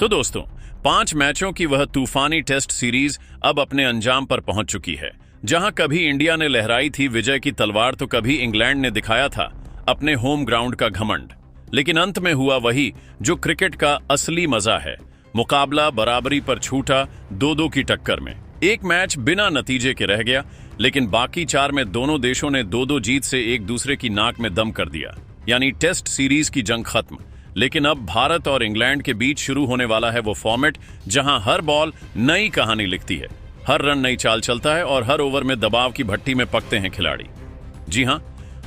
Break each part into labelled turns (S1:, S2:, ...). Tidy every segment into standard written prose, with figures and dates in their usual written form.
S1: तो दोस्तों, 5 मैचों की वह तूफानी टेस्ट सीरीज अब अपने अंजाम पर पहुंच चुकी है। जहां कभी इंडिया ने लहराई थी विजय की तलवार, तो कभी इंग्लैंड ने दिखाया था अपने होम ग्राउंड का घमंड। लेकिन अंत में हुआ वही जो क्रिकेट का असली मजा है। मुकाबला बराबरी पर छूटा, 2-2 की टक्कर में। एक मैच बिना नतीजे के रह गया, लेकिन बाकी 4 में दोनों देशों ने 2-2 जीत से एक दूसरे की नाक में दम कर दिया। यानी टेस्ट सीरीज की जंग खत्म। लेकिन अब भारत और इंग्लैंड के बीच शुरू होने वाला है वो फॉर्मेट जहां हर बॉल नई कहानी लिखती है, हर रन नई चाल चलता है और हर ओवर में दबाव की भट्टी में पकते हैं खिलाड़ी। जी हां,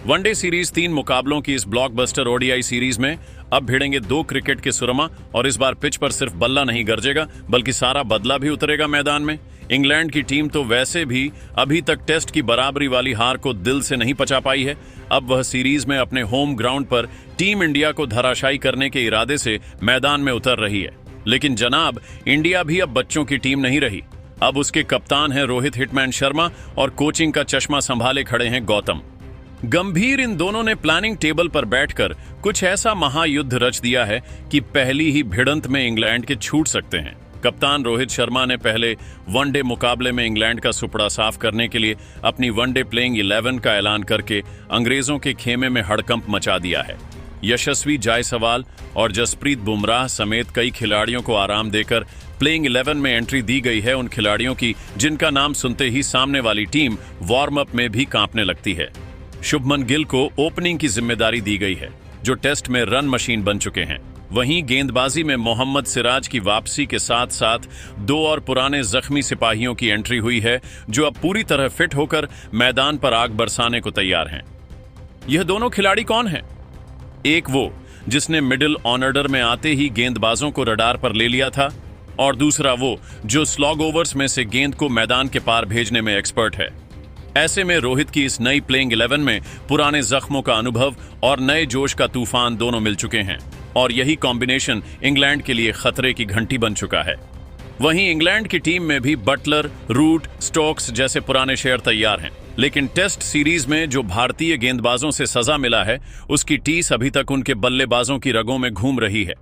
S1: वनडे सीरीज 3 मुकाबलों की इस ब्लॉकबस्टर ओडीआई सीरीज में अब भिड़ेंगे 2 क्रिकेट के सुरमा। और इस बार पिच पर सिर्फ बल्ला नहीं गरजेगा, बल्कि सारा बदला भी उतरेगा मैदान में। इंग्लैंड की टीम तो वैसे भी अभी तक टेस्ट की बराबरी वाली हार को दिल से नहीं पचा पाई है। अब वह सीरीज में अपने होम ग्राउंड पर टीम इंडिया को धराशायी करने के इरादे से मैदान में उतर रही है। लेकिन जनाब, इंडिया भी अब बच्चों की टीम नहीं रही। अब उसके कप्तान हैं रोहित हिटमैन शर्मा और कोचिंग का चश्मा संभाले खड़े हैं गौतम गंभीर। इन दोनों ने प्लानिंग टेबल पर बैठकर कुछ ऐसा महायुद्ध रच दिया है कि पहली ही भिड़ंत में इंग्लैंड के छूट सकते हैं। कप्तान रोहित शर्मा ने पहले वनडे मुकाबले में इंग्लैंड का सुपड़ा साफ करने के लिए अपनी वनडे प्लेइंग 11 का ऐलान करके अंग्रेजों के खेमे में हड़कंप मचा दिया है। यशस्वी जायसवाल और जसप्रीत बुमराह समेत कई खिलाड़ियों को आराम देकर प्लेइंग 11 में एंट्री दी गई है उन खिलाड़ियों की जिनका नाम सुनते ही सामने वाली टीम वार्म अप में भी कांपने लगती है। शुभमन गिल को ओपनिंग की जिम्मेदारी दी गई है, जो टेस्ट में रन मशीन बन चुके हैं। वहीं गेंदबाजी में मोहम्मद सिराज की वापसी के साथ साथ 2 और पुराने जख्मी सिपाहियों की एंट्री हुई है, जो अब पूरी तरह फिट होकर मैदान पर आग बरसाने को तैयार हैं। यह दोनों खिलाड़ी कौन हैं? एक वो जिसने मिडिल ऑर्डर में आते ही गेंदबाजों को रडार पर ले लिया था, और दूसरा वो जो स्लॉग ओवर्स में से गेंद को मैदान के पार भेजने में एक्सपर्ट है। ऐसे में रोहित की इस नई प्लेइंग 11 में पुराने जख्मों का अनुभव और नए जोश का तूफान दोनों मिल चुके हैं, और यही कॉम्बिनेशन इंग्लैंड के लिए खतरे की घंटी बन चुका है। वहीं इंग्लैंड की टीम में भी बटलर, रूट, स्टोक्स जैसे पुराने शेयर तैयार हैं। लेकिन टेस्ट सीरीज में जो भारतीय गेंदबाजों से सजा मिला है, उसकी टीस अभी तक उनके बल्लेबाजों की रगों में घूम रही है।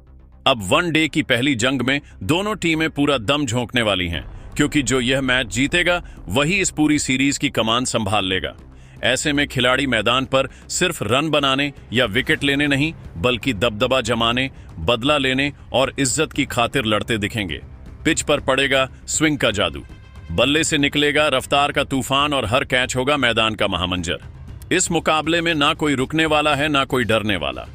S1: अब वन डे की पहली जंग में दोनों टीमें पूरा दम झोंकने वाली हैं, क्योंकि जो यह मैच जीतेगा वही इस पूरी सीरीज की कमान संभाल लेगा। ऐसे में खिलाड़ी मैदान पर सिर्फ रन बनाने या विकेट लेने नहीं, बल्कि दबदबा जमाने, बदला लेने और इज्जत की खातिर लड़ते दिखेंगे। पिच पर पड़ेगा स्विंग का जादू, बल्ले से निकलेगा रफ्तार का तूफान और हर कैच होगा मैदान का महामंजर। इस मुकाबले में ना कोई रुकने वाला है, ना कोई डरने वाला।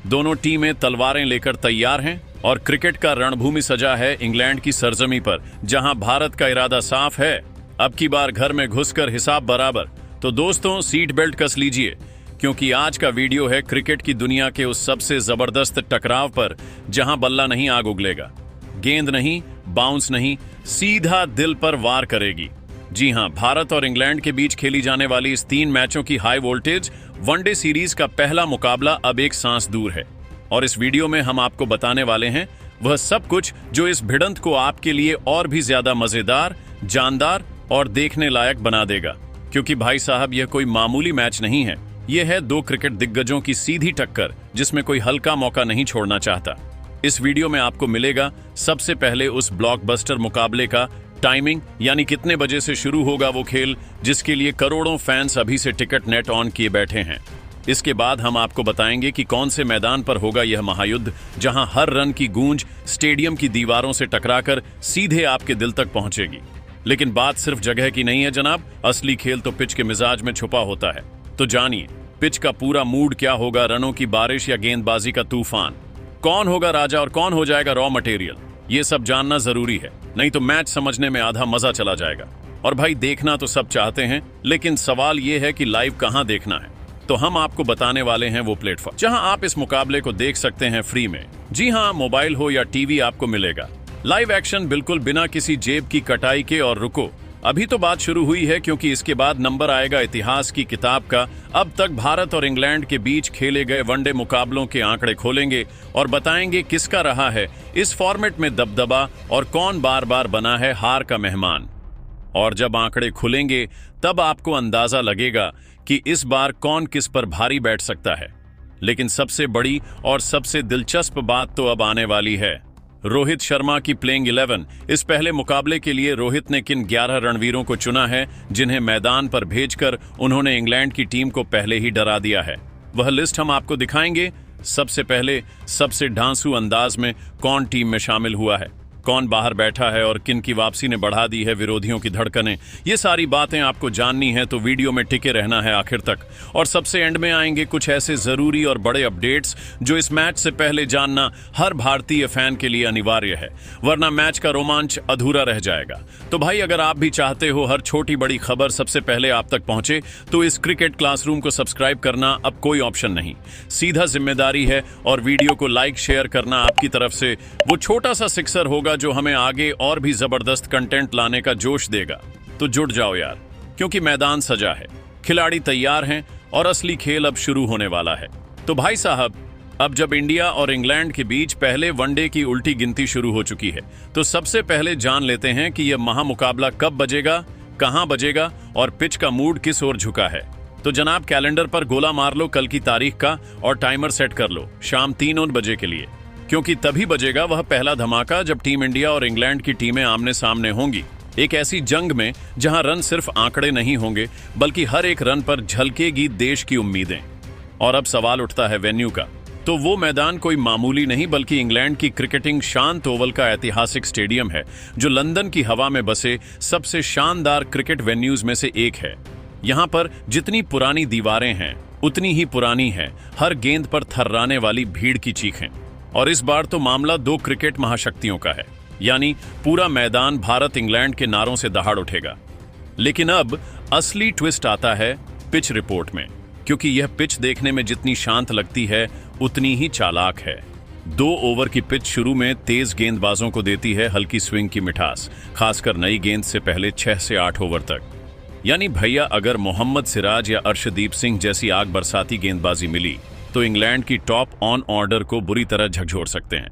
S1: दोनों टीमें तलवारें लेकर तैयार हैं और क्रिकेट का रणभूमि सजा है इंग्लैंड की सरजमी पर, जहां भारत का इरादा साफ है, अब की बार घर में घुसकर हिसाब बराबर। तो दोस्तों, सीट बेल्ट कस लीजिए, क्योंकि आज का वीडियो है क्रिकेट की दुनिया के उस सबसे जबरदस्त टकराव पर, जहां बल्ला नहीं आग उगलेगा, गेंद नहीं, बाउंस नहीं, सीधा दिल पर वार करेगी। जी हां, भारत और इंग्लैंड के बीच खेली जाने वाली इस 3 मैचों की हाई वोल्टेज वनडे सीरीज का पहला मुकाबला अब एक सांस दूर है। और इस वीडियो में हम आपको बताने वाले हैं वह सब कुछ जो इस भिड़ंत को आपके लिए और भी ज्यादा मजेदार, जानदार और देखने लायक बना देगा। क्योंकि भाई साहब, यह कोई मामूली मैच नहीं है, यह है 2 क्रिकेट दिग्गजों की सीधी टक्कर, जिसमें कोई हल्का मौका नहीं छोड़ना चाहता। इस वीडियो में आपको मिलेगा सबसे पहले उस ब्लॉकबस्टर मुकाबले का टाइमिंग, यानी कितने बजे से शुरू होगा वो खेल जिसके लिए करोड़ों फैंस अभी से टिकट नेट ऑन किए बैठे हैं। इसके बाद हम आपको बताएंगे कि कौन से मैदान पर होगा यह महायुद्ध, जहां हर रन की गूंज स्टेडियम की दीवारों से टकराकर सीधे आपके दिल तक पहुंचेगी। लेकिन बात सिर्फ जगह की नहीं है जनाब, असली खेल तो पिच के मिजाज में छुपा होता है। तो जानिए, पिच का पूरा मूड क्या होगा, रनों की बारिश या गेंदबाजी का तूफान, कौन होगा राजा और कौन हो जाएगा रॉ मटेरियल, ये सब जानना जरूरी है, नहीं तो मैच समझने में आधा मजा चला जाएगा। और भाई, देखना तो सब चाहते हैं, लेकिन सवाल यह है कि लाइव कहां देखना है। तो हम आपको बताने वाले हैं वो प्लेटफॉर्म जहां आप इस मुकाबले को देख सकते हैं फ्री में। जी हां, मोबाइल हो या टीवी आपको मिलेगा लाइव एक्शन, बिल्कुल बिना किसी जेब की कटाई के। और रुको, अभी तो बात शुरू हुई है, क्योंकि इसके बाद नंबर आएगा इतिहास की किताब का। अब तक भारत और इंग्लैंड के बीच खेले गए वनडे मुकाबलों के आंकड़े खोलेंगे और बताएंगे किसका रहा है इस फॉर्मेट में दबदबा और कौन बार बार बना है हार का मेहमान। और जब आंकड़े खुलेंगे तब आपको अंदाजा लगेगा कि इस बार कौन किस पर भारी बैठ सकता है। लेकिन सबसे बड़ी और सबसे दिलचस्प बात तो अब आने वाली है। रोहित शर्मा की प्लेइंग 11। इस पहले मुकाबले के लिए रोहित ने किन 11 रणवीरों को चुना है जिन्हें मैदान पर भेजकर उन्होंने इंग्लैंड की टीम को पहले ही डरा दिया है, वह लिस्ट हम आपको दिखाएंगे। सबसे पहले सबसे ढांसू अंदाज में कौन टीम में शामिल हुआ है, कौन बाहर बैठा है और किन की वापसी ने बढ़ा दी है विरोधियों की धड़कनें, ये सारी बातें आपको जाननी है तो वीडियो में टिके रहना है आखिर तक। और सबसे एंड में आएंगे कुछ ऐसे जरूरी और बड़े अपडेट्स जो इस मैच से पहले जानना हर भारतीय फैन के लिए अनिवार्य है, वरना मैच का रोमांच अधूरा रह जाएगा। तो भाई अगर आप भी चाहते हो हर छोटी बड़ी खबर सबसे पहले आप तक पहुंचे तो इस क्रिकेट क्लासरूम को सब्सक्राइब करना अब कोई ऑप्शन नहीं, सीधा जिम्मेदारी है। और वीडियो को लाइक शेयर करना आपकी तरफ से वो छोटा सा सिक्सर होगा जो हमें आगे और भी जबरदस्त कंटेंट लाने का जोश देगा। तो जुट जाओ यार, क्योंकि मैदान सजा है, खिलाड़ी तैयार हैं और असली खेल अब शुरू होने वाला है। तो भाई साहब, अब जब इंडिया और इंग्लैंड के बीच पहले वनडे की उल्टी गिनती शुरू हो चुकी है तो सबसे पहले जान लेते हैं कि यह महामुकाबला कब बजेगा, कहां बजेगा और पिच का मूड किस ओर झुका है। तो जनाब कैलेंडर पर गोला मार लो कल की तारीख का और टाइमर सेट कर लो शाम 3 बजे के लिए, क्योंकि तभी बजेगा वह पहला धमाका जब टीम इंडिया और इंग्लैंड की टीमें आमने सामने होंगी। एक ऐसी जंग में जहां रन सिर्फ आंकड़े नहीं होंगे बल्कि हर एक रन पर झलकेगी देश की उम्मीदें। और अब सवाल उठता है वेन्यू का, तो वो मैदान कोई मामूली नहीं बल्कि इंग्लैंड की क्रिकेटिंग शांत ओवल का ऐतिहासिक स्टेडियम है जो लंदन की हवा में बसे सबसे शानदार क्रिकेट वेन्यूज में से एक है। यहाँ पर जितनी पुरानी दीवारें हैं उतनी ही पुरानी है हर गेंद पर थर्राने वाली भीड़ की चीखें। और इस बार तो मामला 2 क्रिकेट महाशक्तियों का है, यानी पूरा मैदान भारत इंग्लैंड के नारों से दहाड़ उठेगा। लेकिन अब असली ट्विस्ट आता है पिच रिपोर्ट में, क्योंकि यह पिच देखने में जितनी शांत लगती है उतनी ही चालाक है। 2 ओवर की पिच शुरू में तेज गेंदबाजों को देती है हल्की स्विंग की मिठास, खासकर नई गेंद से पहले 6 से 8 ओवर तक। यानी भैया अगर मोहम्मद सिराज या अर्शदीप सिंह जैसी आग बरसाती गेंदबाजी मिली तो इंग्लैंड की टॉप ऑन ऑर्डर को बुरी तरह झकझोर सकते हैं।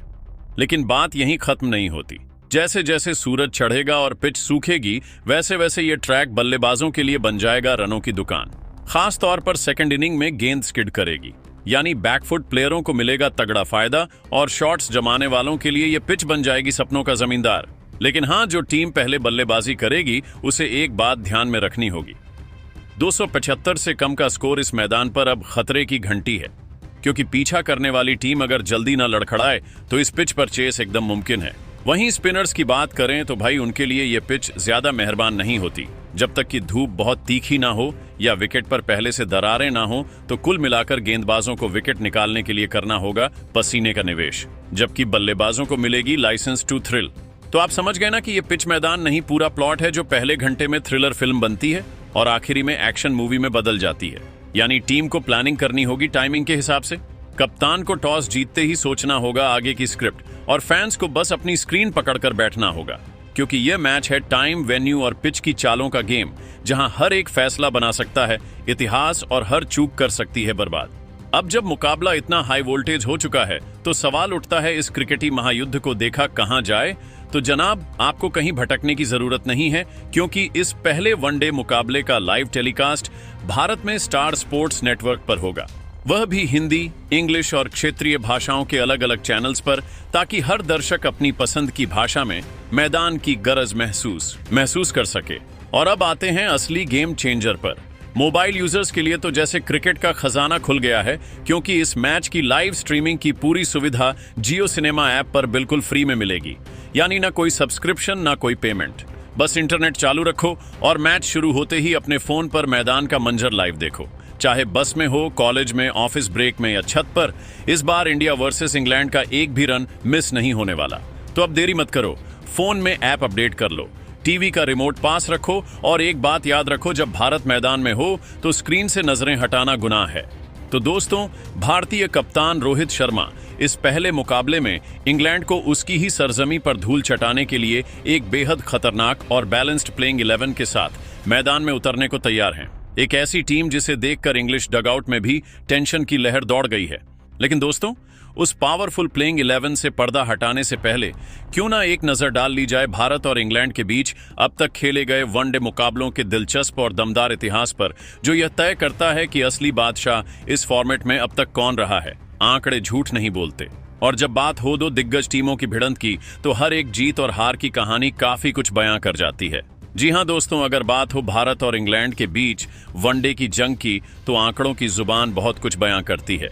S1: लेकिन बात यहीं खत्म नहीं होती। जैसे जैसे सूरज चढ़ेगा और पिच सूखेगी वैसे वैसे ये ट्रैक बल्लेबाजों के लिए बन जाएगा रनों की दुकान। खास तौर पर सेकंड इनिंग में गेंद स्किड करेगी, यानी बैकफुट प्लेयरों को मिलेगा तगड़ा फायदा और शॉट्स जमाने वालों के लिए ये पिच बन जाएगी सपनों का जमींदार। लेकिन हाँ, जो टीम पहले बल्लेबाजी करेगी उसे एक बात ध्यान में रखनी होगी, 275 से कम का स्कोर इस मैदान पर अब खतरे की घंटी है, क्योंकि पीछा करने वाली टीम अगर जल्दी ना लड़खड़ाए तो इस पिच पर चेस एकदम मुमकिन है। वहीं स्पिनर्स की बात करें तो भाई उनके लिए यह पिच ज्यादा मेहरबान नहीं होती। जब तक कि धूप बहुत तीखी ना हो या विकेट पर पहले से दरारें ना हो तो कुल मिलाकर गेंदबाजों को विकेट निकालने के लिए करना होगा पसीने का निवेश, जबकि बल्लेबाजों को मिलेगी लाइसेंस टू थ्रिल। तो आप समझ गए ना कि यह पिच मैदान नहीं पूरा प्लॉट है जो पहले घंटे में थ्रिलर फिल्म बनती है और आखिरी में एक्शन मूवी में बदल जाती है। यानी टीम को प्लानिंग करनी होगी टाइमिंग के हिसाब से। कप्तान को टॉस जीतते ही सोचना होगा आगे की स्क्रिप्ट और फैंस को बस अपनी स्क्रीन पकड़कर बैठना होगा, क्योंकि यह मैच है टाइम, वेन्यू और पिच की चालों का गेम, जहां हर एक फैसला बना सकता है इतिहास और हर चूक कर सकती है बर्बाद। अब जब मुकाबला इतना हाई वोल्टेज हो चुका है तो सवाल उठता है इस क्रिकेटी महायुद्ध को देखा कहां जाए। तो जनाब आपको कहीं भटकने की जरूरत नहीं है, क्योंकि इस पहले वनडे मुकाबले का लाइव टेलीकास्ट भारत में स्टार स्पोर्ट्स नेटवर्क पर होगा, वह भी हिंदी, इंग्लिश और क्षेत्रीय भाषाओं के अलग अलग चैनल्स पर, ताकि हर दर्शक अपनी पसंद की भाषा में मैदान की गरज महसूस कर सके। और अब आते हैं असली गेम चेंजर पर। मोबाइल यूजर्स के लिए तो जैसे क्रिकेट का खजाना खुल गया है, क्योंकि इस मैच की लाइव स्ट्रीमिंग की पूरी सुविधा जियो सिनेमा ऐप पर बिल्कुल फ्री में मिलेगी। यानी ना कोई सब्सक्रिप्शन ना कोई पेमेंट, बस इंटरनेट चालू रखो और मैच शुरू होते ही अपने फोन पर मैदान का मंजर लाइव देखो, चाहे बस में हो, कॉलेज में, ऑफिस ब्रेक में या छत पर। इस बार इंडिया वर्सेस इंग्लैंड का एक भी रन मिस नहीं होने वाला। तो अब देरी मत करो, फोन में ऐप अपडेट कर लो, टीवी का रिमोट पास रखो और एक बात याद रखो, जब भारत मैदान में हो तो स्क्रीन से नजरें हटाना गुनाह है। तो दोस्तों, भारतीय कप्तान रोहित शर्मा इस पहले मुकाबले में इंग्लैंड को उसकी ही सरजमी पर धूल चटाने के लिए एक बेहद खतरनाक और बैलेंस्ड प्लेइंग 11 के साथ मैदान में उतरने को तैयार हैं। एक ऐसी टीम जिसे देखकर इंग्लिश डगआउट में भी टेंशन की लहर दौड़ गई है। लेकिन दोस्तों, उस पावरफुल प्लेइंग 11 से पर्दा हटाने से पहले क्यों ना एक नजर डाल ली जाए भारत और इंग्लैंड के बीच अब तक खेले गए वनडे मुकाबलों के दिलचस्प और दमदार इतिहास पर, जो यह तय करता है कि असली बादशाह इस फॉर्मेट में अब तक कौन रहा है। आंकड़े झूठ नहीं बोलते। और जब बात हो दो दिग्गज टीमों की भिड़ंत की तो हर एक जीत और हार की कहानी काफी कुछ बयां कर जाती है। जी हां दोस्तों, अगर बात हो भारत और इंग्लैंड के बीच वनडे की जंग की तो आंकड़ों की जुबान बहुत कुछ बयां करती है।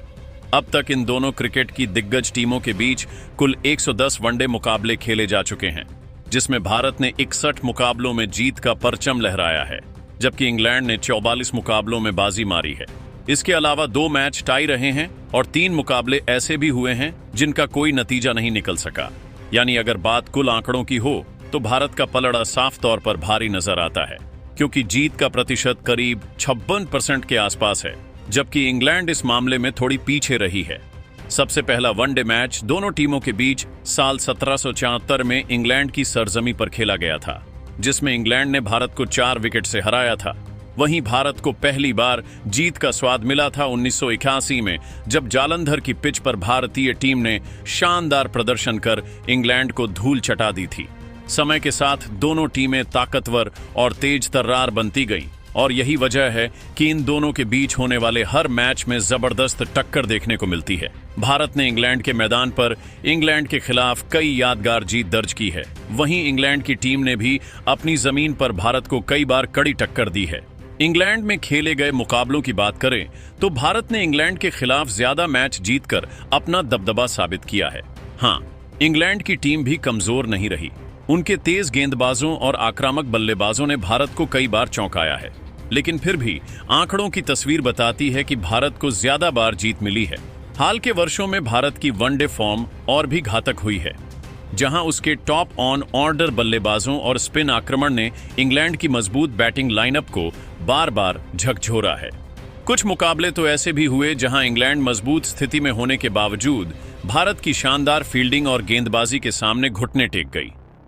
S1: अब तक इन दोनों क्रिकेट की दिग्गज टीमों के बीच कुल 110 वनडे मुकाबले खेले जा चुके हैं, जिसमें भारत ने 61 मुकाबलों में जीत का परचम लहराया है, जबकि इंग्लैंड ने 44 मुकाबलों में बाजी मारी है। इसके अलावा 2 मैच टाई रहे हैं और 3 मुकाबले ऐसे भी हुए हैं जिनका कोई नतीजा नहीं निकल सका। यानी अगर बात कुल आंकड़ों की हो तो भारत का पलड़ा साफ तौर पर भारी नजर आता है, क्योंकि जीत का प्रतिशत करीब 56% के आसपास है, जबकि इंग्लैंड इस मामले में थोड़ी पीछे रही है। सबसे पहला वनडे मैच दोनों टीमों के बीच साल 1774 में इंग्लैंड की सरजमी पर खेला गया था, जिसमें इंग्लैंड ने भारत को 4 विकेट से हराया था। वहीं भारत को पहली बार जीत का स्वाद मिला था 1981 में, जब जालंधर की पिच पर भारतीय टीम ने शानदार प्रदर्शन कर इंग्लैंड को धूल चटा दी थी। समय के साथ दोनों टीमें ताकतवर और तेज तर्रार बनती गईं, और यही वजह है कि इन दोनों के बीच होने वाले हर मैच में जबरदस्त टक्कर देखने को मिलती है। भारत ने इंग्लैंड के मैदान पर इंग्लैंड के खिलाफ कई यादगार जीत दर्ज की है। वहीं इंग्लैंड की टीम ने भी अपनी जमीन पर भारत को कई बार कड़ी टक्कर दी है। इंग्लैंड में खेले गए मुकाबलों की बात करें तो भारत ने इंग्लैंड के खिलाफ ज्यादा मैच जीतकर अपना दबदबा साबित किया है। हाँ, इंग्लैंड की टीम भी कमजोर नहीं रही। उनके तेज गेंदबाजों और आक्रामक बल्लेबाजों ने भारत को कई बार चौंकाया है, लेकिन फिर भी आंकड़ों की तस्वीर बताती है कि भारत को ज्यादा बार जीत मिली है। हाल के वर्षों में भारत की वनडे फॉर्म और भी घातक हुई है, जहां उसके टॉप ऑन ऑर्डर बल्लेबाजों और स्पिन आक्रमण ने इंग्लैंड की मजबूत बैटिंग लाइनअप को बार बार झकझोरा है। कुछ मुकाबले तो ऐसे भी हुए जहां इंग्लैंड मजबूत स्थिति में होने के बावजूद भारत की शानदार फील्डिंग और गेंदबाजी के सामने घुटने टेक गई।